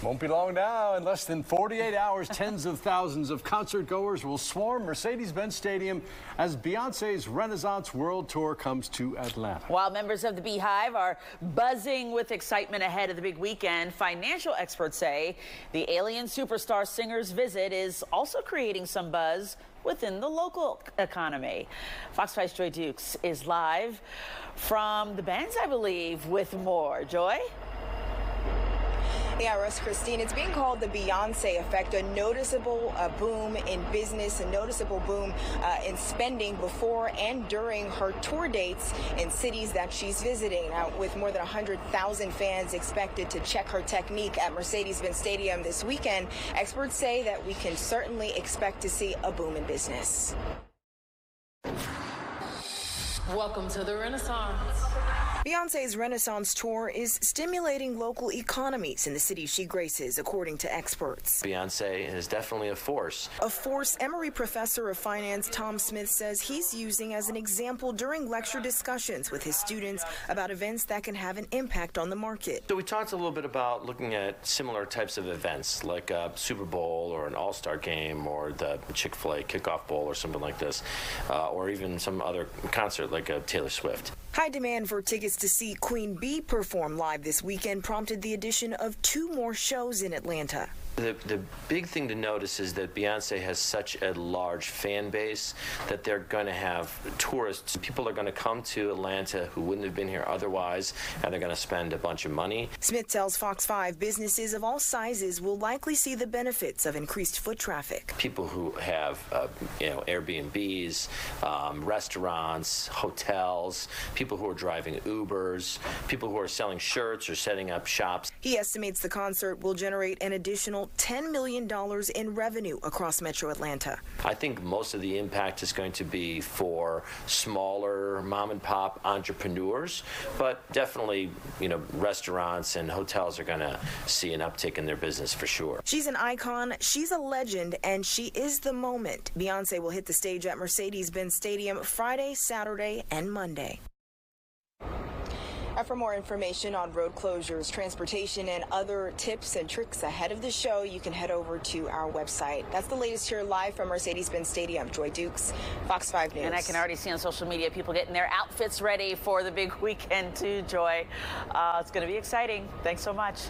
Won't be long now. In less than 48 hours, tens of thousands of concert goers will swarm Mercedes-Benz Stadium as Beyoncé's Renaissance World Tour comes to Atlanta. While members of the BeyHive are buzzing with excitement ahead of the big weekend, financial experts say the alien superstar singer's visit is also creating some buzz within the local economy. Fox 5's Joy Dukes is live from the Benz, I believe, with more. Joy? Yeah, Russ, Christine, it's being called the Beyoncé Effect, a noticeable boom in business, a noticeable boom in spending before and during her tour dates in cities that she's visiting. Now, with more than 100,000 fans expected to check her technique at Mercedes-Benz Stadium this weekend, experts say that we can certainly expect to see a boom in business. Welcome to the Renaissance. Beyoncé's Renaissance Tour is stimulating local economies in the cities she graces, according to experts. Beyoncé is definitely a force. A force Emory professor of finance Tom Smith says he's using as an example during lecture discussions with his students about events that can have an impact on the market. So we talked a little bit about looking at similar types of events, like a Super Bowl or an All-Star game or the Chick-fil-A Kickoff Bowl or something like this, or even some other concert like a Taylor Swift. High demand for tickets to see Queen Bee perform live this weekend prompted the addition of 2 more shows in Atlanta. The big thing to notice is that Beyoncé has such a large fan base that they're going to have tourists. People are going to come to Atlanta who wouldn't have been here otherwise, and they're going to spend a bunch of money. Smith tells Fox 5 businesses of all sizes will likely see the benefits of increased foot traffic. People who have, Airbnbs, restaurants, hotels, people who are driving Ubers, people who are selling shirts or setting up shops. He estimates the concert will generate an additional $10 million in revenue across Metro Atlanta. I think most of the impact is going to be for smaller mom-and-pop entrepreneurs, but definitely, restaurants and hotels are going to see an uptick in their business for sure. She's an icon, she's a legend, and she is the moment. Beyoncé will hit the stage at Mercedes-Benz Stadium Friday, Saturday, and Monday. For more information on road closures, transportation, and other tips and tricks ahead of the show, you can head over to our website. That's the latest here live from Mercedes-Benz Stadium. Joy Dukes, Fox 5 News. And I can already see on social media people getting their outfits ready for the big weekend too, Joy. It's going to be exciting. Thanks so much.